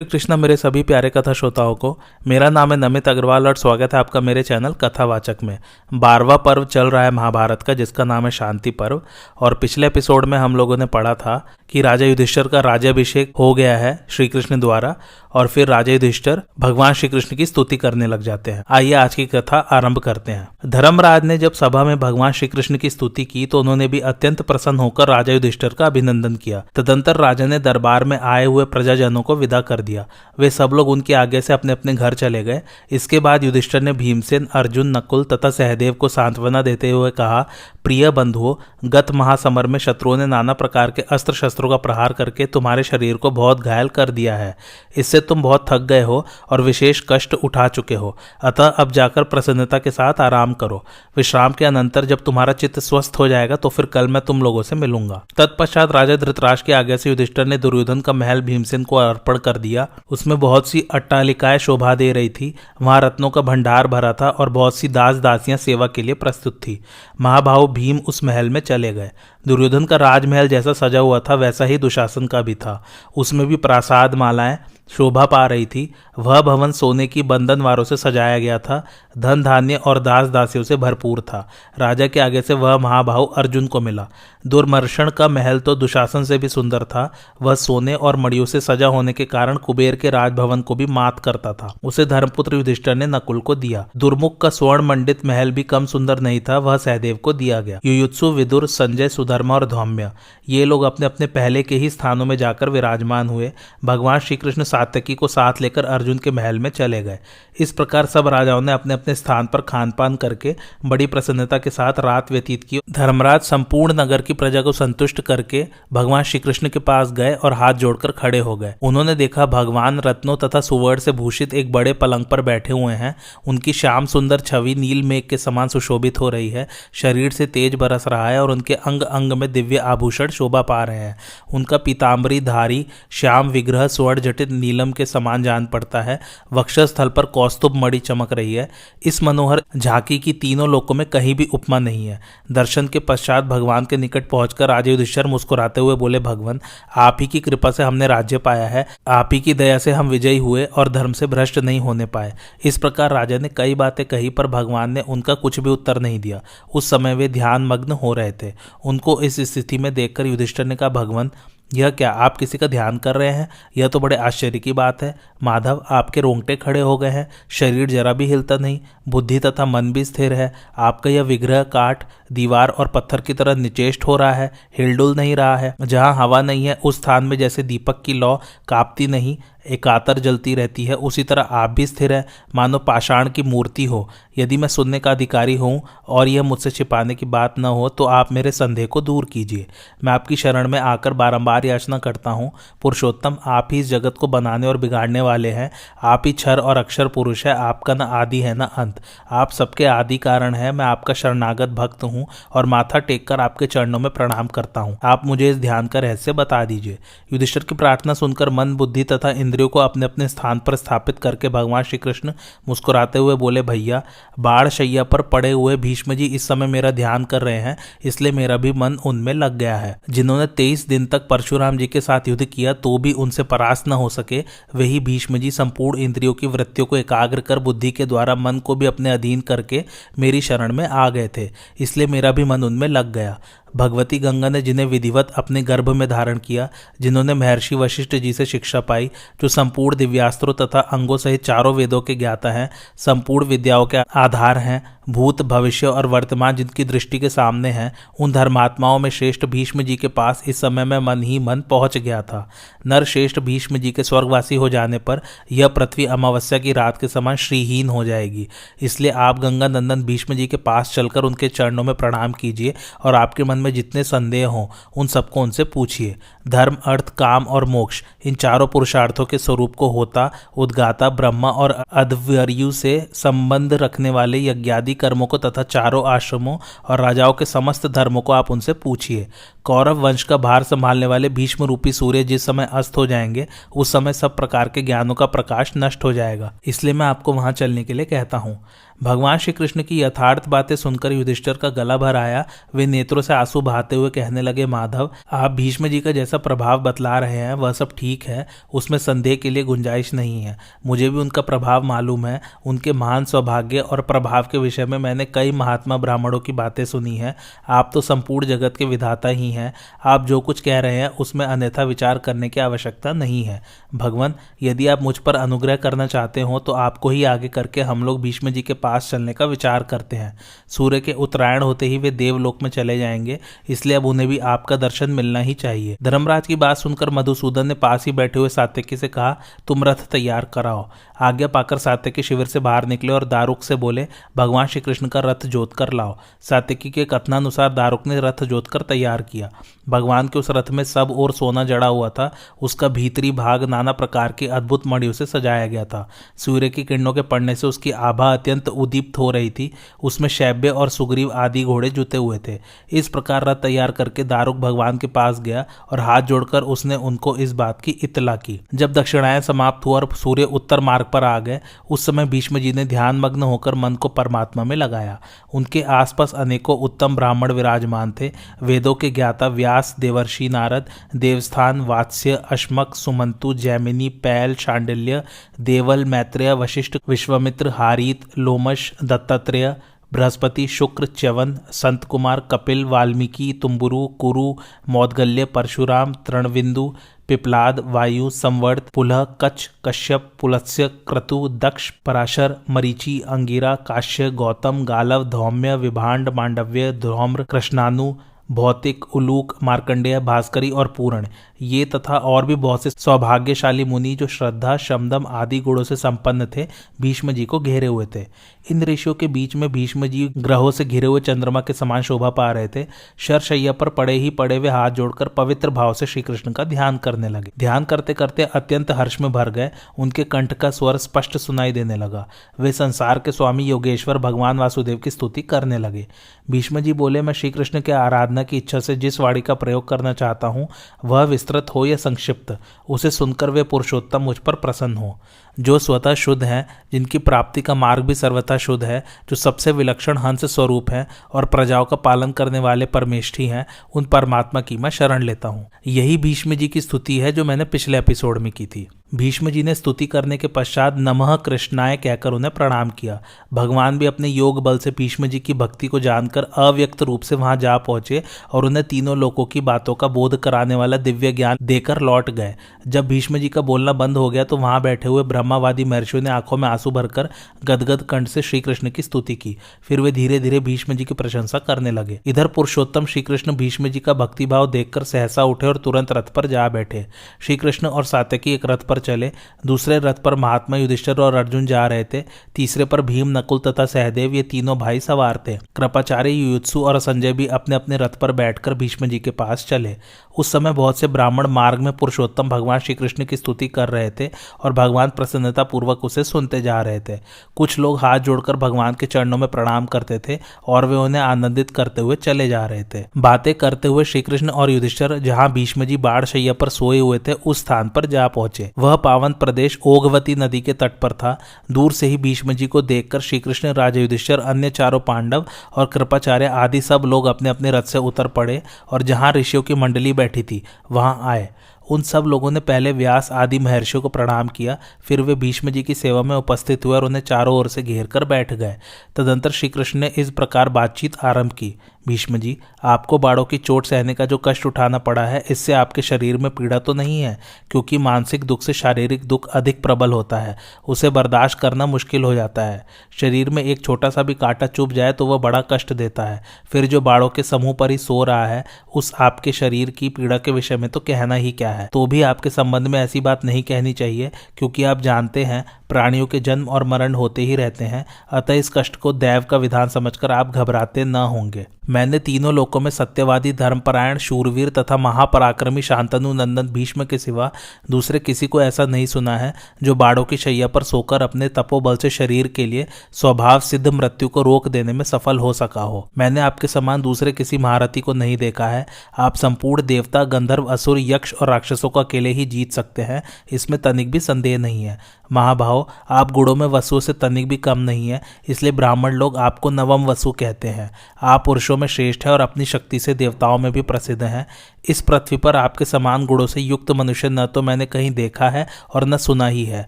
कृष्णा मेरे सभी प्यारे कथा श्रोताओं को, मेरा नाम है नमित अग्रवाल और स्वागत है आपका मेरे चैनल कथावाचक में। 12वां पर्व चल रहा है महाभारत का, जिसका नाम है शांति पर्व। और पिछले एपिसोड में हम लोगों ने पढ़ा था कि राजा युधिष्ठिर का राज्याभिषेक हो गया है श्री कृष्ण द्वारा, और फिर राजा युधिष्ठिर भगवान श्री कृष्ण की स्तुति करने लग जाते हैं। आइए आज की कथा आरंभ करते हैं। धर्मराज ने जब सभा में भगवान श्री कृष्ण की स्तुति की तो उन्होंने भी अत्यंत प्रसन्न होकर राजा युधिष्ठिर का अभिनंदन किया। तदंतर राजा ने दरबार में आए हुए प्रजाजनों को विदा कर दिया। वे सब लोग उनके आगे से अपने अपने घर चले गए। इसके बाद युधिष्ठिर ने भीमसेन, अर्जुन, नकुल तथा सहदेव को सांत्वना देते हुए कहा, प्रिय बंधुओं, गत महासमर में शत्रुओं ने नाना प्रकार के अस्त्र शस्त्रों का प्रहार करके तुम्हारे शरीर को बहुत घायल कर दिया है। इससे तुम बहुत थक गए हो और विशेष कष्ट उठा चुके हो। अतः अब जाकर प्रसन्नता के साथ आराम करो। विश्राम के अनंतर जब तुम्हारा चित्त स्वस्थ हो जाएगा तो फिर कल मैं तुम लोगों से मिलूंगा। तत्पश्चात राजा धृतराष्ट्र के आगे से युधिष्ठिर ने दुर्योधन का महल भीमसेन को अर्पण कर दिया। उसमें बहुत सी अट्टालिकाएं शोभा दे रही थी। वहां रत्नों का भंडार भरा था और बहुत सी दास दासियां सेवा के लिए प्रस्तुत थी। महाभाव भीम उस महल में चले गए। दुर्योधन का राजमहल जैसा सजा हुआ था वैसा ही दुशासन का भी था। उसमें भी प्रासाद मालाएं शोभा पा रही थी। वह भवन सोने की बंधनवारों से सजाया गया था। धन धान्य और दास दासियों से भरपूर था। राजा के आगे से वह महाबाहु अर्जुन को मिला। दुर्मर्शन का महल तो दुशासन से भी सुंदर था। वह सोने और मड़ियों से सजा होने के कारण कुबेर के राजभवन को भी मात करता था। उसे धर्मपुत्र युधिष्ठिर ने नकुल को दिया। दुर्मुख का स्वर्ण मंडित महल भी कम सुंदर नहीं था। वह सहदेव को दिया गया। युयुत्सु, विदुर, संजय, सुधर्मा और धौम्य ये लोग अपने अपने पहले के ही स्थानों में जाकर विराजमान हुए। भगवान श्री कृष्ण सात्यकी को साथ लेकर अर्जुन के महल में चले गए। इस प्रकार सब राजाओं ने अपने अपने स्थान पर खान पान करके बड़ी प्रसन्नता के साथ रात व्यतीत की। धर्मराज संपूर्ण नगर की प्रजा को संतुष्ट करके भगवान श्री कृष्ण के पास गए और हाथ जोड़कर खड़े हो गए। उन्होंने देखा भगवान रत्नों तथा सुवर्ण से भूषित एक बड़े पलंग पर बैठे हुए हैं। उनकी श्याम सुंदर छवि नील मेघ के समान सुशोभित हो रही है। शरीर से तेज बरस रहा है और उनके अंग अंग में दिव्य आभूषण शोभा पा रहे हैं। उनका पीताम्बरी धारी श्याम विग्रह स्वर्ण जटित नीलम के समान जान पड़ता है। वक्षस्थल पर कौस्तुभ मणि चमक रही है। इस मनोहर झांकी की तीनों लोकों में कहीं भी उपमा नहीं है। दर्शन के पश्चात भगवान के निकट पहुंचकर राजा युधिष्ठिर मुस्कुराते हुए बोले, भगवान, आप ही की कृपा से हमने राज्य पाया है। आप ही की दया से हम विजयी हुए और धर्म से भ्रष्ट नहीं होने पाए। इस प्रकार राजा ने कई बातें कही पर भगवान ने उनका कुछ भी उत्तर नहीं दिया। उस समय वे ध्यान मग्न हो रहे थे। उनको इस स्थिति में देखकर युधिष्ठिर ने कहा, भगवान, यह क्या, आप किसी का ध्यान कर रहे हैं? यह तो बड़े आश्चर्य की बात है। माधव, आपके रोंगटे खड़े हो गए हैं। शरीर जरा भी हिलता नहीं। बुद्धि तथा मन भी स्थिर है। आपका यह विग्रह काठ, दीवार और पत्थर की तरह निचेष्ट हो रहा है, हिलडुल नहीं रहा है। जहां हवा नहीं है उस स्थान में जैसे दीपक की लौ कांपती नहीं, एकातर जलती रहती है, उसी तरह आप भी स्थिर है, मानो पाषाण की मूर्ति हो। यदि मैं सुनने का अधिकारी हूँ और यह मुझसे छिपाने की बात न हो तो आप मेरे संदेह को दूर कीजिए। मैं आपकी शरण में आकर बारंबार याचना करता हूँ। पुरुषोत्तम, आप ही इस जगत को बनाने और बिगाड़ने वाले हैं। आप ही क्षर और अक्षर पुरुष है। आपका न आदि है न अंत। आप सबके आदि कारण है। मैं आपका शरणागत भक्त हूँ और माथा टेककर आपके चरणों में प्रणाम करता हूँ। आप मुझे इस ध्यान का रहस्य बता दीजिए। युधिष्ठिर की प्रार्थना सुनकर मन, बुद्धि तथा इंद्रियों को अपने अपने स्थान पर स्थापित करके भगवान श्री कृष्ण मुस्कुराते हुए बोले, भैया, बाढ़ शैया पर पड़े हुए भीष्म जी इस समय मेरा ध्यान कर रहे हैं, इसलिए मेरा भी मन उनमें लग गया है। जिन्होंने 23 दिन तक परशुराम जी के साथ युद्ध किया तो भी उनसे परास्त न हो सके, वही भीष्म जी संपूर्ण इंद्रियों की वृत्तियों को एकाग्र कर बुद्धि के द्वारा मन को भी अपने अधीन करके मेरी शरण में आ गए थे, इसलिए मेरा भी मन उनमें लग गया। भगवती गंगा ने जिन्हें विधिवत अपने गर्भ में धारण किया, जिन्होंने महर्षि वशिष्ठ जी से शिक्षा पाई, जो संपूर्ण दिव्यास्त्रों तथा अंगों सहित चारों वेदों के ज्ञाता हैं, संपूर्ण विद्याओं के आधार हैं, भूत, भविष्य और वर्तमान जिनकी दृष्टि के सामने हैं, उन धर्मात्माओं में श्रेष्ठ भीष्म जी के पास इस समय में मन ही मन पहुंच गया था। नर श्रेष्ठ भीष्म जी के स्वर्गवासी हो जाने पर यह पृथ्वी अमावस्या की रात के समान श्रीहीन हो जाएगी। इसलिए आप गंगा नंदन भीष्म जी के पास चलकर उनके चरणों में प्रणाम कीजिए और आपके मन में जितने संदेह हों उन सबको उनसे पूछिए। धर्म, अर्थ, काम और मोक्ष, इन चारों पुरुषार्थों के स्वरूप को होता, उद्गाता, ब्रह्मा और अध्वर्यु से संबंध रखने वाले यज्ञादि कर्मों को तथा चारों आश्रमों और राजाओं के समस्त धर्मों को आप उनसे पूछिए। कौरव वंश का भार संभालने वाले भीष्म रूपी सूर्य जिस समय अस्त हो जाएंगे उस समय सब प्रकार के ज्ञानों का प्रकाश नष्ट हो जाएगा। इसलिए मैं आपको वहां चलने के लिए कहता हूँ। भगवान श्री कृष्ण की यथार्थ बातें सुनकर युधिष्ठिर का गला भर आया। वे नेत्रों से आंसू बहाते हुए कहने लगे, माधव, आप भीष्म जी का जैसा प्रभाव बतला रहे हैं वह सब ठीक है, उसमें संदेह के लिए गुंजाइश नहीं है। मुझे भी उनका प्रभाव मालूम है। उनके महान सौभाग्य और प्रभाव के विषय में मैंने कई महात्मा ब्राह्मणों की बातें सुनी है। आप तो संपूर्ण जगत के विधाता ही हैं। आप जो कुछ कह रहे हैं उसमें अन्यथा विचार करने की आवश्यकता नहीं है। भगवान, यदि आप मुझ पर अनुग्रह करना चाहते हो तो आपको ही आगे करके हम लोग भीष्म जी के पास चलने का विचार करते हैं। सूर्य के उत्तरायण होते ही वे देवलोक में चले जाएंगे, इसलिए अब उन्हें भी आपका दर्शन मिलना ही चाहिए। धर्मराज की बात सुनकर मधुसूदन ने पास ही बैठे हुए सात्यकी से कहा, तुम रथ तैयार कराओ। आज्ञा पाकर सात्यकी शिविर से बाहर निकले और दारुक से बोले, भगवान श्री कृष्ण का रथ जोत कर लाओ। सात्यकी के कथनानुसार दारुक ने रथ जोत कर तैयार किया। भगवान के उस रथ में सब और सोना जड़ा हुआ था। उसका भीतरी भाग नाना प्रकार की अद्भुत मणियों से सजाया गया था। सूर्य की किरणों के पड़ने से उसकी आभा अत्यंत उद्दीप्त हो रही थी। उसमें शैब्य और सुग्रीव आदि घोड़े जुते हुए थे। इस प्रकार रथ तैयार करके दारुक भगवान के पास गया और हाथ जोड़कर उसने उनको इस बात की इत्तला की। जब दक्षिणायन समाप्त हुआ और सूर्य उत्तर मार्ग पर आ गए, उस समय भीष्म जी ने ध्यान मग्न होकर मन को परमात्मा में लगाया। उनके आसपास अनेकों उत्तम ब्राह्मण विराजमान थे। वेदों के ज्ञाता व्यास, देवर्षि नारद, देवस्थान, वात्स्य, अश्मक, सुमंतु, जैमिनी, पैल, शांडिल्य, देवल, मैत्रेय, वशिष्ठ, विश्वामित्र, हारीत, लोमश, दत्तात्रेय, बृहस्पति, शुक्र, च्यवन, संत कुमार, कपिल, वाल्मीकि, तुम्बुरु, कुरु, मौदगल्य, परशुराम, तृणविंदु, पिपलाद, वायु, संवर्त, पुलह, कच्छ, कश्यप, पुलत्स्य, क्रतु, दक्ष, पराशर, मरीचि, अंगिरा, काश्य, गौतम, गालव, धौम्य, विभांड, मांडव्य, धौम्र, कृष्णानु, भौतिक, उलूक, मार्कंडेय, भास्करी और पूर्ण, ये तथा और भी बहुत से सौभाग्यशाली मुनि जो श्रद्धा, शमदम आदि गुणों से संपन्न थे, भीष्म जी को घेरे हुए थे। इन ऋषियों के बीच में भीष्म जी ग्रहों से घिरे हुए चंद्रमा के समान शोभा पा रहे थे। शरशैया पर पड़े ही पड़े वे हाथ जोड़कर पवित्र भाव से श्री कृष्ण का ध्यान करने लगे। ध्यान करते करते अत्यंत हर्ष में भर गए। उनके कंठ का स्वर स्पष्ट सुनाई देने लगा। वे संसार के स्वामी योगेश्वर भगवान वासुदेव की स्तुति करने लगे। भीष्म जी बोले, मैं श्री कृष्ण के आराधना की इच्छा से जिस वाणी का प्रयोग करना चाहता हूँ, वह विस्तृत हो या संक्षिप्त, उसे सुनकर वे पुरुषोत्तम मुझ पर प्रसन्न हो। जो स्वतः शुद्ध हैं, जिनकी प्राप्ति का मार्ग भी सर्वथा शुद्ध है, जो सबसे विलक्षण हंस स्वरूप हैं और प्रजाओं का पालन करने वाले परमेष्ठी हैं, उन परमात्मा की मैं शरण लेता हूँ। यही भीष्म जी की स्तुति है जो मैंने पिछले एपिसोड में की थी। भीष्म जी ने स्तुति करने के पश्चात नमः कृष्णाय कहकर उन्हें प्रणाम किया। भगवान भी अपने योग बल से भीष्म जी की भक्ति को जानकर अव्यक्त रूप से वहां जा पहुंचे और उन्हें तीनों लोकों की बातों का बोध कराने वाला दिव्य ज्ञान देकर लौट गए। जब भीष्म जी का बोलना बंद हो गया तो वहां बैठे हुए ब्रह्मावादी महर्षियों ने आंखों में आंसू भरकर गदगद कंठ से श्री कृष्ण की स्तुति की। फिर वे धीरे धीरे भीष्म जी की प्रशंसा करने लगे। इधर पुरुषोत्तम श्री कृष्ण भीष्म जी का भक्तिभाव देखकर सहसा उठे और तुरंत रथ पर जा बैठे। श्री कृष्ण और सात्यकी एक रथ पर चले। दूसरे रथ पर महात्मा युधिष्ठिर और अर्जुन जा रहे थे। तीसरे पर भीम, नकुल तथा सहदेव, ये तीनों भाई सवार थे। कृपाचार्य, युयुत्सु और संजय भी अपने अपने रथ पर बैठकर भीष्म जी के पास चले। उस समय बहुत से ब्राह्मण मार्ग में पुरुषोत्तम भगवान श्री कृष्ण की स्तुति कर रहे थे और भगवान प्रसन्नता पूर्वक उसे सुनते जा रहे थे। कुछ लोग हाथ जोड़कर भगवान के चरणों में प्रणाम करते थे और वे उन्हें आनंदित करते हुए चले जा रहे थे। बातें करते हुए श्री कृष्ण और युधिष्ठिर जहां भीष्म जी बाढ़ शैया पर सोए हुए थे, उस स्थान पर जा पहुंचे। वह पावन प्रदेश ओघवती नदी के तट पर था। दूर से ही भीष्म जी को देखकर श्री कृष्ण, राजा युधिष्ठिर, अन्य चारों पांडव और कृपाचार्य आदि सब लोग अपने अपने रथ से उतर पड़े और जहां ऋषियों की मंडली बैठी थी वहां आए। उन सब लोगों ने पहले व्यास आदि महर्षियों को प्रणाम किया। फिर वे भीष्म जी की सेवा में उपस्थित हुए और उन्हें चारों ओर से घेर कर बैठ गए। तदंतर श्री कृष्ण ने इस प्रकार बातचीत आरंभ की। भीष्म जी, आपको बाड़ों की चोट सहने का जो कष्ट उठाना पड़ा है, इससे आपके शरीर में पीड़ा तो नहीं है, क्योंकि मानसिक दुख से शारीरिक दुख अधिक प्रबल होता है। उसे बर्दाश्त करना मुश्किल हो जाता है। शरीर में एक छोटा सा भी कांटा चुभ जाए तो वह बड़ा कष्ट देता है। फिर जो बाड़ों के समूह पर ही सो रहा है, उस आपके शरीर की पीड़ा के विषय में तो कहना ही क्या है। तो भी आपके संबंध में ऐसी बात नहीं कहनी चाहिए, क्योंकि आप जानते हैं प्राणियों के जन्म और मरण होते ही रहते हैं। अतः इस कष्ट को दैव का विधान समझकर आप घबराते न होंगे। मैंने तीनों लोकों में सत्यवादी, धर्मपरायण, शूरवीर तथा महापराक्रमी शांतनु नंदन भीष्म के सिवा दूसरे किसी को ऐसा नहीं सुना है जो बाड़ों की शैया पर सोकर अपने तपोबल से शरीर के लिए स्वभाव सिद्ध मृत्यु को रोक देने में सफल हो सका हो। मैंने आपके समान दूसरे किसी महारथी को नहीं देखा है। आप संपूर्ण देवता, गंधर्व, असुर, यक्ष और राक्षसों को अकेले ही जीत सकते हैं, इसमें तनिक भी संदेह नहीं है। महाभाव, आप गुणों में वसु से तनिक भी कम नहीं है, इसलिए ब्राह्मण लोग आपको नवम वसु कहते हैं। आप पुरुषों में श्रेष्ठ है और अपनी शक्ति से देवताओं में भी प्रसिद्ध हैं। इस पृथ्वी पर आपके समान गुणों से युक्त मनुष्य न तो मैंने कहीं देखा है और न सुना ही है।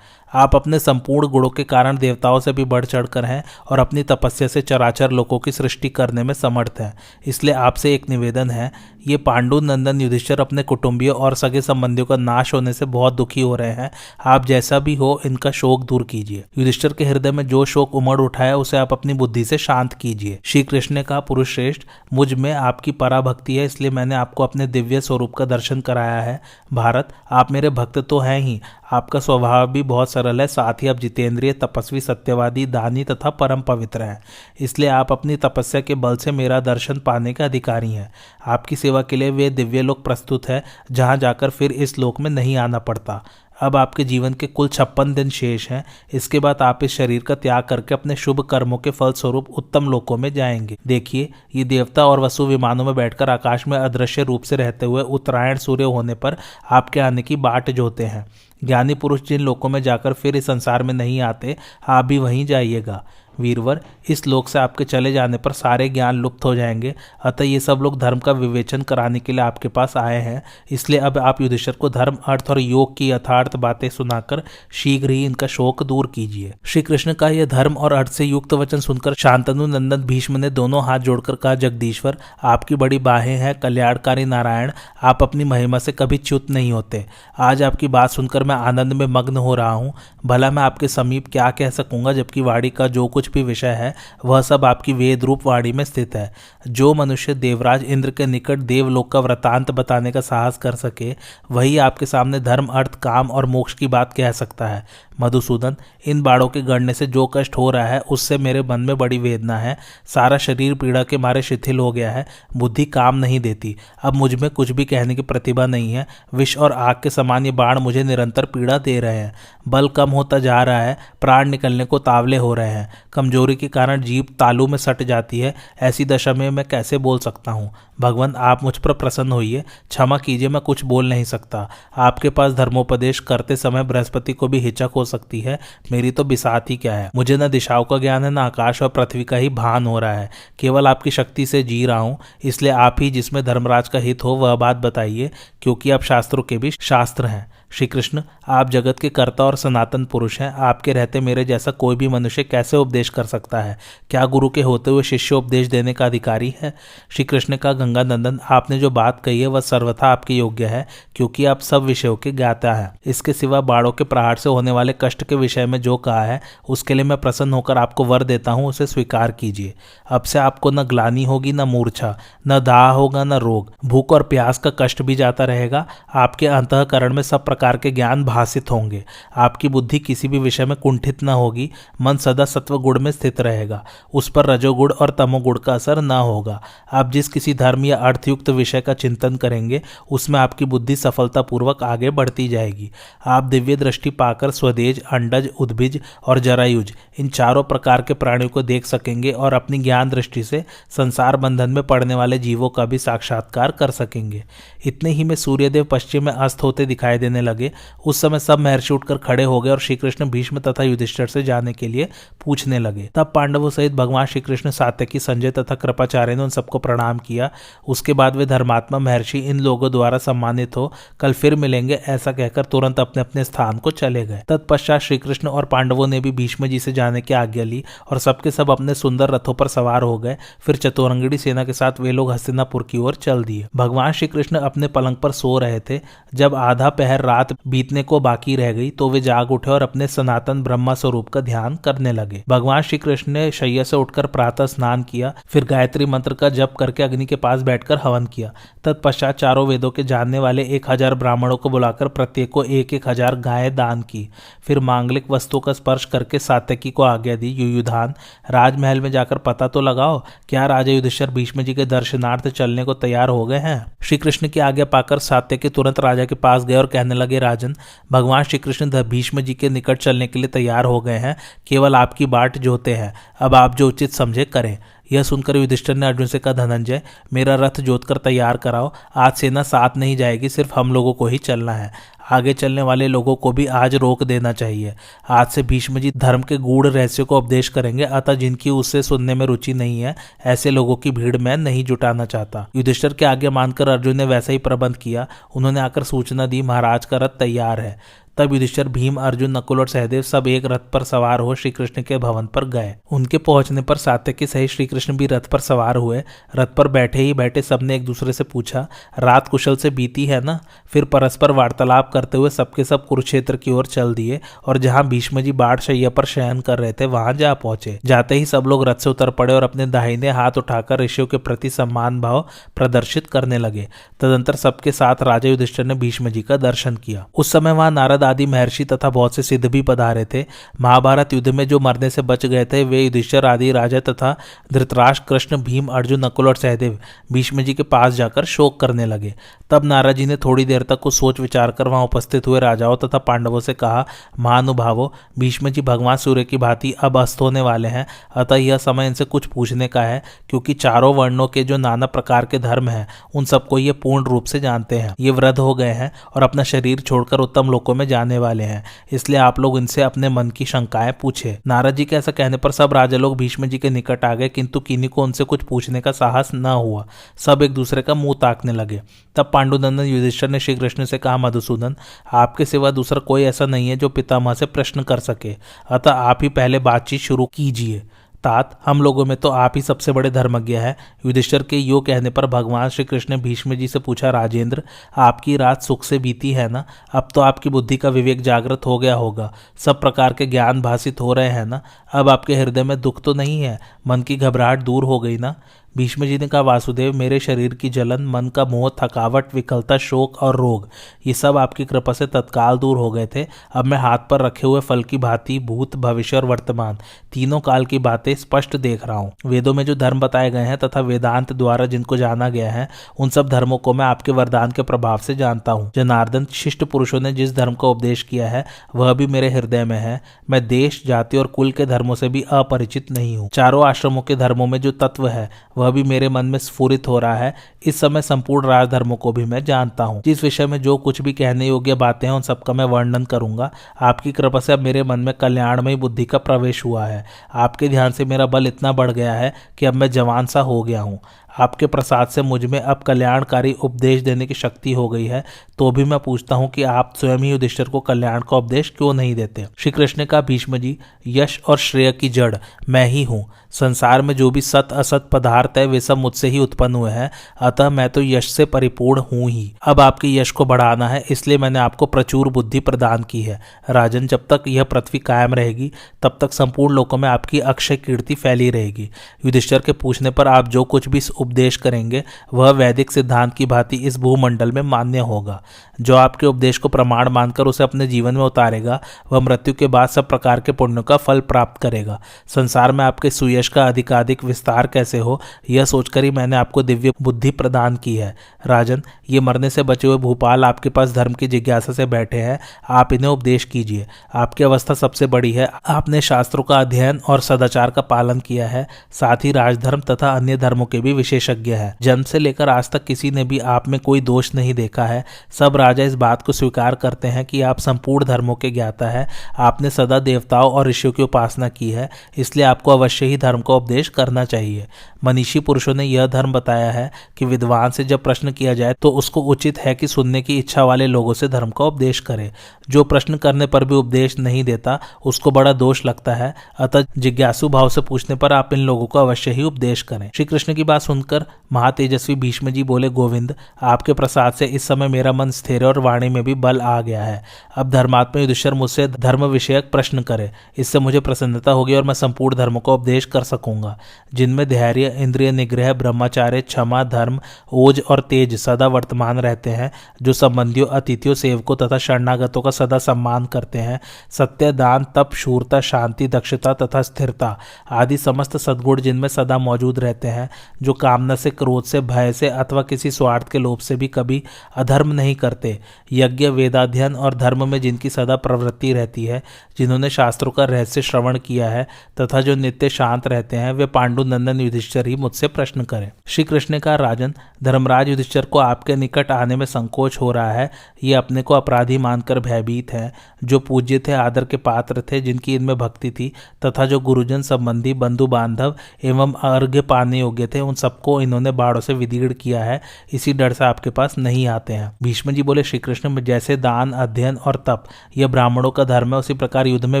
आप अपने संपूर्ण गुणों के कारण देवताओं से भी बढ़ चढ़कर हैं और अपनी तपस्या से चराचर लोकों की सृष्टि करने में समर्थ हैं। इसलिए आपसे एक निवेदन है, ये पांडु नंदन युधिष्ठिर अपने कुटुंबियों और सगे संबंधियों का नाश होने से बहुत दुखी हो रहे हैं। आप जैसा भी हो इनका शोक दूर कीजिए। युधिष्ठिर के हृदय में जो शोक उमड़ उठा है उसे आप अपनी बुद्धि से शांत कीजिए। श्री कृष्ण ने कहा, पुरुष श्रेष्ठ, मुझ में आपकी पराभक्ति है, इसलिए मैंने आपको अपने दिव्य स्वरूप का दर्शन कराया है। भारत, आप मेरे भक्त तो हैं ही, आपका स्वभाव भी बहुत सरल है, साथ ही आप जितेंद्रिय, तपस्वी, सत्यवादी, दानी तथा परम पवित्र हैं। इसलिए आप अपनी तपस्या के बल से मेरा दर्शन पाने के अधिकारी हैं। आपकी सेवा के लिए वे दिव्य लोक प्रस्तुत है, जहां जाकर फिर इस लोक में नहीं आना पड़ता। अब आपके जीवन के कुल 56 दिन शेष हैं। इसके बाद आप इस शरीर का त्याग करके अपने शुभ कर्मों के फल स्वरूप उत्तम लोकों में जाएंगे। देखिए, ये देवता और वसु विमानों में बैठकर आकाश में अदृश्य रूप से रहते हुए उत्तरायण सूर्य होने पर आपके आने की बाट जोते हैं। ज्ञानी पुरुष जिन लोकों में जाकर फिर इस संसार में नहीं आते, आप भी वहीं जाइएगा। वीरवर, इस लोक से आपके चले जाने पर सारे ज्ञान लुप्त हो जाएंगे, अतः ये सब लोग धर्म का विवेचन कराने के लिए आपके पास आए हैं। इसलिए अब आप युधिष्ठिर को धर्म, अर्थ और योग की यथार्थ बातें सुनाकर शीघ्र ही इनका शोक दूर कीजिए। श्री कृष्ण का यह धर्म और अर्थ से युक्त वचन सुनकर शांतनु नंदन भीष्म ने दोनों हाथ जोड़कर कहा, जगदीश्वर, आपकी बड़ी बाहें हैं, कल्याणकारी नारायण, आप अपनी महिमा से कभी च्युत नहीं होते। आज आपकी बात सुनकर मैं आनंद में मग्न हो रहा हूँ। भला मैं आपके समीप क्या कह सकूंगा, जबकि वाणी का जो कुछ भी विषय है वह सब आपकी वेद रूप वाणी में स्थित है। जो मनुष्य देवराज इंद्र के निकट देवलोक का वृतांत बताने का साहस कर सके, वही आपके सामने धर्म, अर्थ, काम और मोक्ष की बात कह सकता है। मधुसूदन, इन बाड़ों के गड़ने से जो कष्ट हो रहा है उससे मेरे मन में बड़ी वेदना है। सारा शरीर पीड़ा के मारे शिथिल हो गया है, बुद्धि काम नहीं देती। अब मुझ में कुछ भी कहने की प्रतिभा नहीं है। विष और आग के समान ये बाण मुझे निरंतर पीड़ा दे रहे हैं। बल कम होता जा रहा है, प्राण निकलने को तावले हो रहे हैं। कमजोरी के कारण जीभ तालू में सट जाती है। ऐसी दशा में मैं कैसे बोल सकता हूँ? भगवान, आप मुझ पर प्रसन्न होइए, क्षमा कीजिए, मैं कुछ बोल नहीं सकता। आपके पास धर्मोपदेश करते समय बृहस्पति को भी हिचक हो सकती है, मेरी तो बिसात ही क्या है। मुझे न दिशाओं का ज्ञान है, न आकाश और पृथ्वी का ही भान हो रहा है। केवल आपकी शक्ति से जी रहा हूँ, इसलिए आप ही जिसमें धर्मराज का हित हो वह बात बताइए, क्योंकि आप शास्त्रों के भी शास्त्र हैं। श्री कृष्ण, आप जगत के कर्ता और सनातन पुरुष हैं। आपके रहते मेरे जैसा कोई भी मनुष्य कैसे उपदेश कर सकता है? क्या गुरु के होते हुए शिष्य उपदेश देने का अधिकारी है? श्री कृष्ण का, गंगा नंदन, आपने जो बात कही है वह सर्वथा आपके योग्य है, क्योंकि आप सब विषयों के ज्ञाता हैं। इसके सिवा बाड़ों के प्रहार से होने वाले कष्ट के विषय में जो कहा है उसके लिए मैं प्रसन्न होकर आपको वर देता हूँ, उसे स्वीकार कीजिए। अब से आपको न ग्लानि होगी, न मूर्छा, न दाह होगा, न रोग, भूख और प्यास का कष्ट भी जाता रहेगा। आपके अंतःकरण में सब प्रकार के ज्ञान भासित होंगे। आपकी बुद्धि किसी भी विषय में कुंठित न होगी। मन सदा सत्व गुण में स्थित रहेगा, उस पर रजोगुण और तमोगुण का असर न होगा। आप जिस किसी धर्म या अर्थयुक्त विषय का चिंतन करेंगे उसमें आपकी बुद्धि सफलतापूर्वक आगे बढ़ती जाएगी। आप दिव्य दृष्टि पाकर स्वदेज, अंडज, उद्भिज और जरायुज, इन चारों प्रकार के प्राणियों को देख सकेंगे और अपनी ज्ञान दृष्टि से संसार बंधन में पड़ने वाले जीवों का भी साक्षात्कार कर सकेंगे। इतने ही में सूर्यदेव पश्चिम में अस्त होते दिखाई देने लगे। उस समय सब महर्षि उठकर खड़े हो गए और श्री कृष्ण भीष्म तथा युधिष्ठिर से जाने के लिए पूछने लगे। तब पांडवों सहित भगवान श्री कृष्ण, सात्यकी, संजय तथा कृपाचार्य ने उन सबको प्रणाम किया। उसके बाद वे धर्मात्मा महर्षि इन लोगों द्वारा सम्मानित हो कल फिर मिलेंगे ऐसा कहकर तुरंत अपने अपने स्थान को चले गए। तत्पश्चात श्री कृष्ण और पांडवों ने भी भीष्म जी से जाने की आज्ञा ली और सबके सब अपने सुंदर रथों पर सवार हो गए। फिर चतुरंगड़ी सेना के साथ वे लोग हस्तिनापुर की ओर चल दिए। भगवान श्री कृष्ण अपने पलंग पर सो रहे थे। जब आधा पहर रात बीतने को बाकी रह गई तो वे जाग उठे और अपने सनातन ब्रह्मा स्वरूप का ध्यान करने लगे। भगवान श्री कृष्ण ने शैया से उठकर प्रातः स्नान किया, फिर गायत्री मंत्र का जप करके अग्नि के पास बैठकर हवन किया। तत्पश्चात चारों वेदों के जानने वाले 1000 ब्राह्मणों को बुलाकर प्रत्येक को 1000 गायें दान की। फिर मांगलिक वस्तुओं का स्पर्श करके सात्यकी को आज्ञा दी, युयुधान, राजमहल में जाकर पता तो लगाओ क्या राजा युधिष्ठिर भीष्म जी के दर्शनार्थ चलने को तैयार हो गए हैं। श्री कृष्ण की आज्ञा पाकर सात्यकी तुरंत राजा के पास गए और कहने लगे, राजन, भगवान श्री कृष्ण भीष्म जी के निकट चलने के लिए तैयार हो गए हैं, केवल आपकी बाट जोते हैं, अब आप जो उचित समझे करें। यह सुनकर युधिष्ठिर ने अर्जुन से कहा, धनंजय, मेरा रथ जोत कर तैयार कराओ, आज सेना साथ नहीं जाएगी, सिर्फ हम लोगों को ही चलना है। आगे चलने वाले लोगों को भी आज रोक देना चाहिए। आज से भीष्म जी धर्म के गूढ़ रहस्य को उपदेश करेंगे, अतः जिनकी उससे सुनने में रुचि नहीं है ऐसे लोगों की भीड़ में नहीं जुटाना चाहता। युधिष्ठिर के आगे मानकर अर्जुन ने वैसा ही प्रबंध किया। उन्होंने आकर सूचना दी, महाराज का रथ तैयार है। तब युधिष्ठिर, भीम, अर्जुन, नकुल और सहदेव सब एक रथ पर सवार हो श्री कृष्ण के भवन पर गए। उनके पहुंचने पर सात्यकी सहित श्री कृष्ण भी रथ पर सवार हुए। रथ पर बैठे ही बैठे सबने एक दूसरे से पूछा, रात कुशल से बीती है ना? फिर परस्पर वार्तालाप करते हुए सबके सब कुरुक्षेत्र की ओर चल दिए और जहां भीष्म जी बाढ़ शैया पर शयन कर रहे थे वहां जा पहुंचे। जाते ही सब लोग रथ से उतर पड़े और अपने दाहिने हाथ उठाकर ऋषियों के प्रति सम्मान भाव प्रदर्शित करने लगे। तदंतर सबके साथ राजा युधिष्ठिर ने भीष्म जी का दर्शन किया। उस समय वहां नारद आदि महर्षि तथा बहुत से सिद्ध भी पधारे थे। महाभारत युद्ध में जो मरने से बच गए थे वे युधिष्ठिर आदि राजा तथा धृतराष्ट्र, कृष्ण, भीम, अर्जुन, नकुल और सहदेव भीष्म जी के पास जाकर शोक करने लगे। तब नारद जी ने थोड़ी देर तक कुछ सोच विचार कर वहां उपस्थित हुए राजाओं तथा पांडवों से कहा, महानुभावों, भीष्म जी भगवान सूर्य की भांति अब अस्त होने वाले हैं, अतः यह समय इनसे कुछ पूछने का है, क्योंकि चारों वर्णों के जो नाना प्रकार के धर्म हैं उन सबको ये पूर्ण रूप से जानते हैं। ये वृद्ध हो गए हैं और अपना शरीर छोड़कर उत्तम लोकों में जाने वाले हैं, इसलिए आप लोग इनसे अपने मन की शंकाएं पूछे। नारद जी के ऐसा कहने पर सब राजा लोग भीष्म जी के निकट आ गए, किंतु किन्हीं को उनसे कुछ पूछने का साहस न हुआ। सब एक दूसरे का मुंह ताकने लगे। तब पांडुनंदन युधिष्ठिर ने श्री कृष्ण से कहा, मधुसूदन, आपके सिवा दूसरा कोई ऐसा नहीं है जो पितामह से प्रश्न कर सके, अतः आप ही पहले बातचीत शुरू कीजिए। तात, हम लोगों में तो आप ही सबसे बड़े धर्मज्ञ हैं। युधिष्ठिर के यो कहने पर भगवान श्री कृष्ण ने भीष्म जी से पूछा, राजेंद्र, आपकी रात सुख से बीती है ना? अब तो आपकी बुद्धि का विवेक जागृत हो गया होगा, सब प्रकार के ज्ञान भासित हो रहे हैं ना? अब आपके हृदय में दुख तो नहीं है, मन की घबराहट दूर हो गई ना? भीष्म जी ने कहा, वासुदेव, मेरे शरीर की जलन, मन का मोह, थकावट, विकलता, शोक और रोग ये सब आपकी कृपा से तत्काल दूर हो गए थे। अब मैं हाथ पर रखे हुए फल की भांति भूत, भविष्य और वर्तमान तीनों काल की बातें स्पष्ट देख रहा हूँ। वेदों में जो धर्म बताए गए हैं तथा वेदांत द्वारा जिनको जाना गया है उन सब धर्मों को मैं आपके वरदान के प्रभाव से जानता हूँ। जनार्दन, शिष्ट पुरुषों ने जिस धर्म का उपदेश किया है वह भी मेरे हृदय में है। मैं देश, जाति और कुल के धर्मों से भी अपरिचित नहीं हूँ। चारों आश्रमों के धर्मों में जो तत्व है वह भी मेरे मन में स्फुरित हो रहा है। इस समय संपूर्ण राजधर्मों को भी मैं जानता हूँ। जिस विषय में जो कुछ भी कहने योग्य बातें हैं उन सबका मैं वर्णन करूंगा। आपकी कृपा से अब मेरे मन में कल्याणमयी बुद्धि का प्रवेश हुआ है। आपके ध्यान से मेरा बल इतना बढ़ गया है कि अब मैं जवान सा हो गया हूँ। आपके प्रसाद से मुझ में अब कल्याणकारी उपदेश देने की शक्ति हो गई है। तो भी मैं पूछता हूँ कि आप स्वयं ही युधिष्ठिर को कल्याण का उपदेश क्यों नहीं देते? श्री कृष्ण ने कहा, भीष्म जी, यश और श्रेय की जड़ मैं ही हूँ। संसार में जो भी सत असत पदार्थ है वे सब मुझसे ही उत्पन्न हुए हैं, अतः मैं तो यश से परिपूर्ण हूँ ही। अब आपके यश को बढ़ाना है, इसलिए मैंने आपको प्रचुर बुद्धि प्रदान की है। राजन, जब तक यह पृथ्वी कायम रहेगी तब तक संपूर्ण लोकों में आपकी अक्षय कीर्ति फैली रहेगी। युधिष्ठिर के पूछने पर आप जो कुछ भी उपदेश करेंगे वह वैदिक सिद्धांत की भांति इस भूमंडल में मान्य होगा। जो आपके उपदेश को प्रमाण मानकर उसे अपने जीवन में उतारेगा वह मृत्यु के बाद सब प्रकार के पुण्यों का फल प्राप्त करेगा। संसार में आपके सुयश का अधिकाधिक विस्तार कैसे हो यह सोचकर ही मैंने आपको दिव्य बुद्धि प्रदान की है। राजन, ये मरने से बचे हुए भूपाल आपके पास धर्म की जिज्ञासा से बैठे हैं, आप इन्हें उपदेश कीजिए। आपकी अवस्था सबसे बड़ी है, आपने शास्त्रों का अध्ययन और सदाचार का पालन किया है, साथ ही राजधर्म तथा अन्य धर्मों के भी विशेषज्ञ है। जन्म से लेकर आज तक किसी ने भी आप में कोई दोष नहीं देखा है। सब राजा इस बात को स्वीकार करते हैं कि आप संपूर्ण धर्मों के ज्ञाता है। आपने सदा देवताओं और ऋषियों की उपासना की है, इसलिए आपको अवश्य ही धर्म का उपदेश करना चाहिए। मनीषी पुरुषों ने यह धर्म बताया है कि विद्वान से जब प्रश्न किया जाए तो उसको उचित है कि सुनने की इच्छा वाले लोगों से धर्म का उपदेश करे। जो प्रश्न करने पर भी उपदेश नहीं देता उसको बड़ा दोष लगता है, अतः जिज्ञासु भाव से पूछने पर आप इन लोगों को अवश्य ही उपदेश करें। श्री कृष्ण की बात सुनकर महातेजस्वी भीष्म जी बोले, गोविंद, आपके प्रसाद से इस समय मेरा मन स्थिर है और वाणी में भी बल आ गया है। अब धर्मात्मा युधिष्ठिर मुझसे धर्म विषयक प्रश्न करे, इससे मुझे प्रसन्नता होगी और मैं संपूर्ण धर्म को उपदेश कर सकूंगा, जिनमें धैर्य, इंद्रिय निग्रह, ब्रह्मचार्य, क्षमा, धर्म, ओज और तेज सदा वर्तमान रहते हैं, जो संबंधियों, अतिथियों, सेवकों तथा शरणागतों का सदा सम्मान करते हैं, सत्य, दान, तप, शूरता, शांति, दक्षता तथा स्थिरता आदि समस्त सद्गुण जिनमें सदा मौजूद रहते हैं, जो कामना से, क्रोध से, भय से अथवा किसी स्वार्थ के लोभ से भी कभी अधर्म नहीं करते, यज्ञ, वेदाध्ययन और धर्म में जिनकी सदा प्रवृत्ति रहती है, जिन्होंने शास्त्रों का रहस्य श्रवण किया है तथा जो नित्य शांत रहते हैं, वे पांडु नंदन युधिष्ठिर ही मुझसे प्रश्न करें। श्री कृष्ण का, राजन, धर्मराज युधिष्ठिर को आपके निकट आने में संकोच हो रहा है। ये अपने को अपराधी मानकर भयभीत है। जो पूज्य थे, आदर के पात्र थे, जिनकी इनमें भक्ति थी तथा जो गुरुजन, संबंधी, बंधु बांधव एवं अर्घ्य पाने योग्य थे, उन सबको इन्होंने बाड़ों से विदीर्ण किया है। इसी डर से आपके पास नहीं आते हैं। भीष्म जी बोले, श्री कृष्ण, में जैसे दान, अध्ययन और तप यह ब्राह्मणों का धर्म है, उसी प्रकार युद्ध में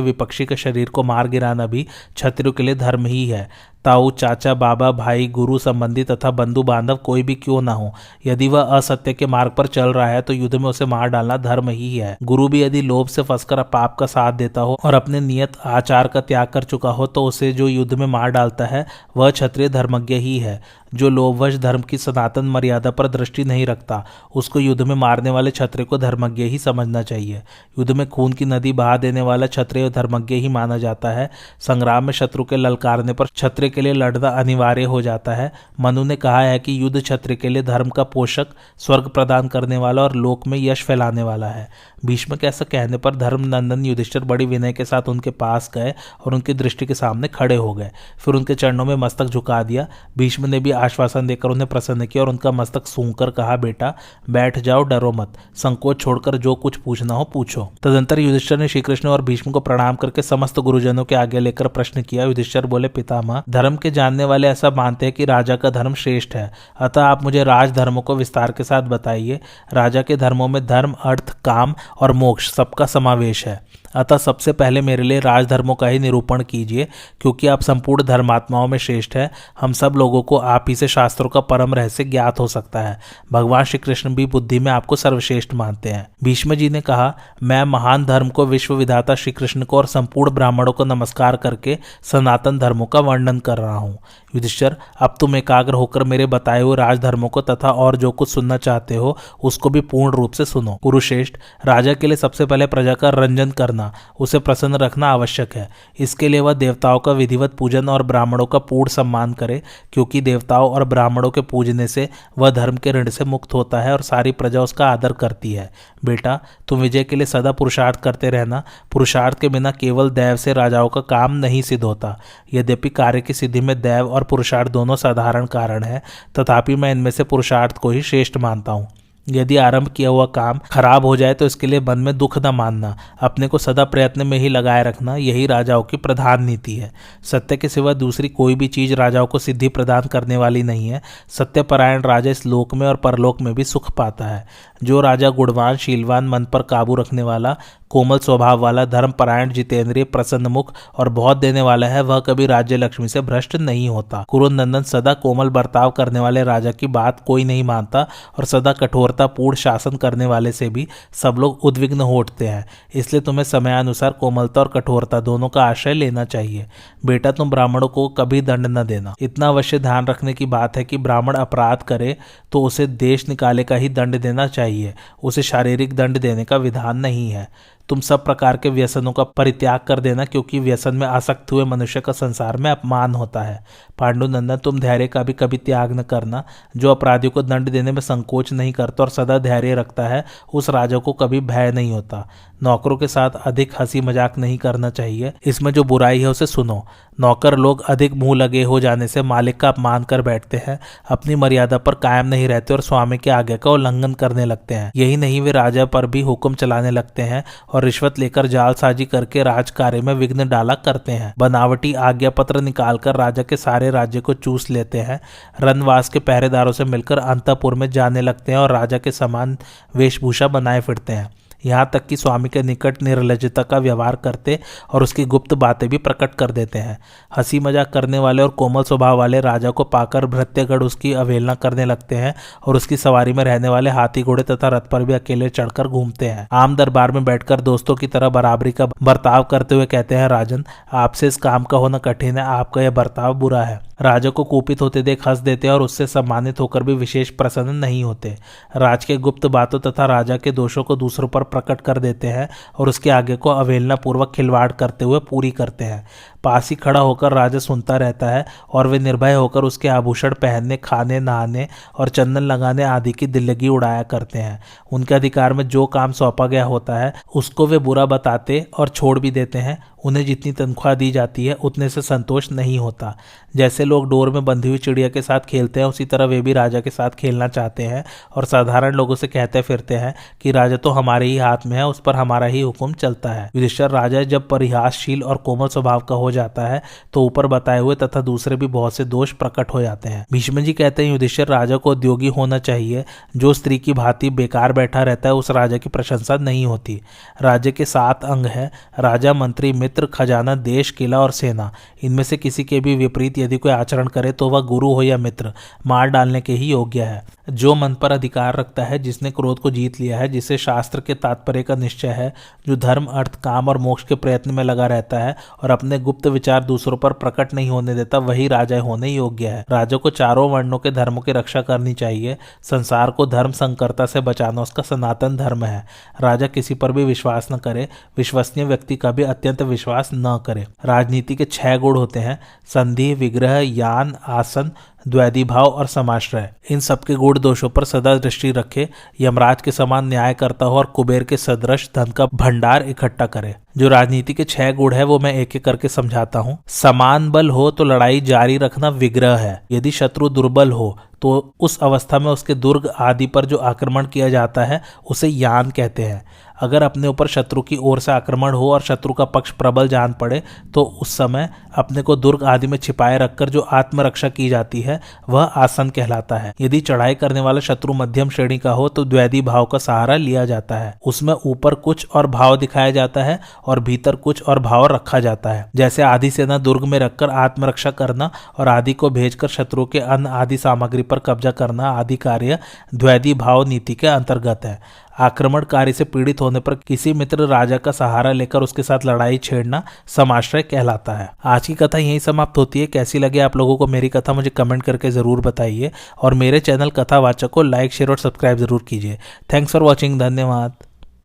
विपक्षी के शरीर को मार गिराना भी क्षत्रियों के लिए धर्म ही है। ताऊ, चाचा, बाबा, भाई, गुरु, संबंधी तथा बंधु बांधव कोई भी क्यों ना हो, यदि वह असत्य के मार्ग पर चल रहा है तो युद्ध में उसे मार डालना धर्म ही है। गुरु भी यदि लोभ से फंसकर पाप का साथ देता हो और अपने नियत आचार का त्याग कर चुका हो तो उसे जो युद्ध में मार डालता है वह क्षत्रिय धर्मज्ञ ही है। जो लोभवश धर्म की सनातन मर्यादा पर दृष्टि नहीं रखता, उसको युद्ध में मारने वाले क्षत्रिय को धर्मज्ञ ही समझना चाहिए। युद्ध में खून की नदी बहा देने वाला क्षत्रिय धर्मज्ञ ही माना जाता है। संग्राम में शत्रु के ललकारने पर क्षत्रिय के लिए लड़ना अनिवार्य हो जाता है। मनु ने कहा है कि युद्ध क्षत्रिय के लिए धर्म का पोषक, स्वर्ग प्रदान करने वाला और लोक में यश फैलाने वाला है। भीष्म के ऐसा कहने पर धर्मनंदन युधिष्ठिर बड़ी विनय के साथ उनके पास गए और उनकी दृष्टि के सामने खड़े हो गए। फिर उनके चरणों में मस्तक झुका दिया। भीष्म ने भी आश्वासन देकर उन्हें प्रसन्न किया और उनका मस्तक सूंघकर कहा, बेटा बैठ जाओ, डरो मत, संकोच छोड़कर जो कुछ पूछना हो पूछो। तदंतर युधिष्ठिर ने श्री कृष्ण और भीष्म को प्रणाम करके समस्त गुरुजनों के आगे लेकर प्रश्न किया। युधिष्ठिर बोले, पितामह, धर्म के जानने वाले ऐसा मानते हैं कि राजा का धर्म श्रेष्ठ है, अतः आप मुझे राजधर्मों को विस्तार के साथ बताइए। राजा के धर्मों में धर्म, अर्थ, काम और मोक्ष सबका समावेश है, अतः सबसे पहले मेरे लिए राजधर्मों का ही निरूपण कीजिए, क्योंकि आप संपूर्ण धर्मात्माओं में श्रेष्ठ है। हम सब लोगों को आप ही से शास्त्रों का परम रहस्य ज्ञात हो सकता है। भगवान श्री कृष्ण भी बुद्धि में आपको सर्वश्रेष्ठ मानते हैं। भीष्म जी ने कहा, मैं महान धर्म को, विश्व विधाता श्री कृष्ण को और संपूर्ण ब्राह्मणों को नमस्कार करके सनातन धर्मों का वर्णन कर रहा हूँ। युधिष्ठिर, अब तुम एकाग्र होकर मेरे बताए हुए राजधर्मों को तथा और जो कुछ सुनना चाहते हो उसको भी पूर्ण रूप से सुनो। कुरुश्रेष्ठ, राजा के लिए सबसे पहले प्रजा का रंजन करना, उसे प्रसन्न रखना आवश्यक है। इसके लिए वह देवताओं का विधिवत पूजन और ब्राह्मणों का पूर्ण सम्मान करे, क्योंकि देवताओं और ब्राह्मणों के पूजने से वह धर्म के ऋण से मुक्त होता है और सारी प्रजा उसका आदर करती है। बेटा, तुम विजय के लिए सदा पुरुषार्थ करते रहना। पुरुषार्थ के बिना केवल दैव से राजाओं का काम नहीं सिद्ध होता। यद्यपि कार्य की सिद्धि में दैव और पुरुषार्थ दोनों साधारण कारण है, तथापि मैं इनमें से पुरुषार्थ को ही श्रेष्ठ मानता हूँ। यदि आरंभ किया हुआ काम खराब हो जाए तो इसके लिए मन में दुख न मानना, अपने को सदा प्रयत्न में ही लगाए रखना, यही राजाओं की प्रधान नीति है। सत्य के सिवा दूसरी कोई भी चीज राजाओं को सिद्धि प्रदान करने वाली नहीं है। सत्यपरायण राजा इस लोक में और परलोक में भी सुख पाता है। जो राजा गुणवान, शीलवान, मन पर काबू रखने वाला, कोमल स्वभाव वाला, धर्मपरायण, जितेंद्रिय, प्रसन्न मुख और बहुत देने वाला है, वह कभी राज्य लक्ष्मी से भ्रष्ट नहीं होता। कुरुनंदन, सदा कोमल बर्ताव करने वाले राजा की बात कोई नहीं मानता और सदा कठोरतापूर्ण शासन करने वाले से भी सब लोग उद्विग्न हो उठते हैं। इसलिए तुम्हें समयानुसार कोमलता और कठोरता दोनों का आश्रय लेना चाहिए। बेटा, तुम ब्राह्मणों को कभी दंड न देना। इतना अवश्य ध्यान रखने की बात है कि ब्राह्मण अपराध करे तो उसे देश निकाले का ही दंड देना चाहिए, उसे शारीरिक दंड देने का विधान नहीं है। तुम सब प्रकार के व्यसनों का परित्याग कर देना, क्योंकि व्यसन में आसक्त हुए मनुष्य का संसार में अपमान होता है। पांडुनंदन, तुम धैर्य का भी कभी त्याग न करना। जो अपराधियों को दंड देने में संकोच नहीं करता और सदा धैर्य रखता है, उस राजा को कभी भय नहीं होता। नौकरों के साथ अधिक हंसी मजाक नहीं करना चाहिए, इसमें जो बुराई है उसे सुनो। नौकर लोग अधिक मुंह लगे हो जाने से मालिक का अपमान कर बैठते हैं, अपनी मर्यादा पर कायम नहीं रहते और स्वामी के आज्ञा का उल्लंघन करने लगते हैं। यही नहीं, वे राजा पर भी हुक्म चलाने लगते हैं और रिश्वत लेकर जालसाजी करके राजकार्य में विघ्न डाला करते हैं। बनावटी आज्ञा पत्र निकालकर राजा के सारे राज्य को चूस लेते हैं। रनवास के पहरेदारों से मिलकर अंतःपुर में जाने लगते हैं और राजा के समान वेशभूषा बनाए फिरते हैं। यहाँ तक कि स्वामी के निकट निर्लज्जता का व्यवहार करते और उसकी गुप्त बातें भी प्रकट कर देते हैं। हंसी मजाक करने वाले और कोमल स्वभाव वाले राजा को पाकर भृत्यगण उसकी अवहेलना करने लगते हैं और उसकी सवारी में रहने वाले हाथी घोड़े तथा रथ पर भी अकेले चढ़कर घूमते हैं। आम दरबार में बैठकर दोस्तों की तरह बराबरी का बर्ताव करते हुए कहते हैं, राजन, आपसे इस काम का होना कठिन है, आपका यह बर्ताव बुरा है। राजा को कुपित होते देख हंस देते हैं और उससे सम्मानित होकर भी विशेष प्रसन्न नहीं होते। राज के गुप्त बातों तथा राजा के दोषों को दूसरों पर प्रकट कर देते हैं और उसके आगे को अवहेलना पूर्वक खिलवाड़ करते हुए पूरी करते हैं। पास ही खड़ा होकर राजा सुनता रहता है और वे निर्भय होकर उसके आभूषण पहनने, खाने, नहाने और चंदन लगाने आदि की दिल्लगी उड़ाया करते हैं। उनके अधिकार में जो काम सौंपा गया होता है उसको वे बुरा बताते और छोड़ भी देते हैं। उन्हें जितनी तनख्वाह दी जाती है उतने से संतोष नहीं होता। जैसे लोग डोर में बंधी हुई चिड़िया के साथ खेलते हैं, उसी तरह वे भी राजा के साथ खेलना चाहते हैं और साधारण लोगों से कहते फिरते हैं कि राजा तो हमारे ही हाथ में है, उस पर हमारा ही हुक्म चलता है। युधिष्ठिर राजा जब परिहासशील और कोमल स्वभाव का हो जाता है तो ऊपर बताए हुए तथा दूसरे भी बहुत से दोष प्रकट हो जाते हैं। भीष्म जी कहते हैं, युधिष्ठिर, राजा को उद्योगी होना चाहिए। जो स्त्री की भांति बेकार बैठा रहता है उस राजा की प्रशंसा नहीं होती। राज्य के 7 अंग है: राजा, मंत्री, मित्र, खजाना, देश, किला और सेना। इनमें से किसी के भी विपरीत यदि कोई आचरण करे तो वह गुरु हो या मित्र, मार डालने के ही योग्य है। जो मन पर अधिकार रखता है, जिसने क्रोध को जीत लिया है, जिसे शास्त्र के तात्पर्य का निश्चय है, जो धर्म, अर्थ, काम और मोक्ष के प्रयत्न में लगा रहता है और अपने गुप्त विचार दूसरों पर प्रकट नहीं होने देता, वही राजा होने योग्य है। राजा को चारों वर्णों के धर्मों की रक्षा करनी चाहिए। संसार को धर्म संकरता से बचाना उसका सनातन धर्म है। राजा किसी पर भी विश्वास न करे, विश्वसनीय व्यक्ति का भी अत्यंत विश्वास न करे। राजनीति के 6 गुण होते हैं: संधि, विग्रह, यान, आसन, द्वैधी भाव और समाश्रय। इन सबके गुण दोषों पर सदा दृष्टि रखे, यमराज के समान न्याय करता हो और कुबेर के सदृश धन का भंडार इकट्ठा करे। जो राजनीति के 6 गुण है वो मैं एक एक करके समझाता हूँ। समान बल हो तो लड़ाई जारी रखना विग्रह है। यदि शत्रु दुर्बल हो तो उस अवस्था में उसके दुर्ग आदि पर जो आक्रमण किया जाता है उसे यान कहते हैं। अगर अपने ऊपर शत्रु की ओर से आक्रमण हो और शत्रु का पक्ष प्रबल जान पड़े तो उस समय अपने को दुर्ग आदि में छिपाए रखकर जो आत्मरक्षा की जाती है वह आसन कहलाता है। यदि चढ़ाई करने वाला शत्रु मध्यम श्रेणी का हो तो द्वैधी भाव का सहारा लिया जाता है। उसमें ऊपर कुछ और भाव दिखाया जाता है और भीतर कुछ और भाव रखा जाता है। जैसे आधी सेना दुर्ग में रखकर आत्मरक्षा करना और आदि को भेजकर शत्रु के अन्न आदि सामग्री पर कब्जा करना आदि कार्य द्वैधी भाव नीति के अंतर्गत है। आक्रमणकारी से पीड़ित होने पर किसी मित्र राजा का सहारा लेकर उसके साथ लड़ाई छेड़ना समाश्रय कहलाता है। आज की कथा यहीं समाप्त होती है। कैसी लगी आप लोगों को मेरी कथा मुझे कमेंट करके जरूर बताइए और मेरे चैनल कथावाचक को लाइक, शेयर और सब्सक्राइब जरूर कीजिए। Thanks for watching. धन्यवाद।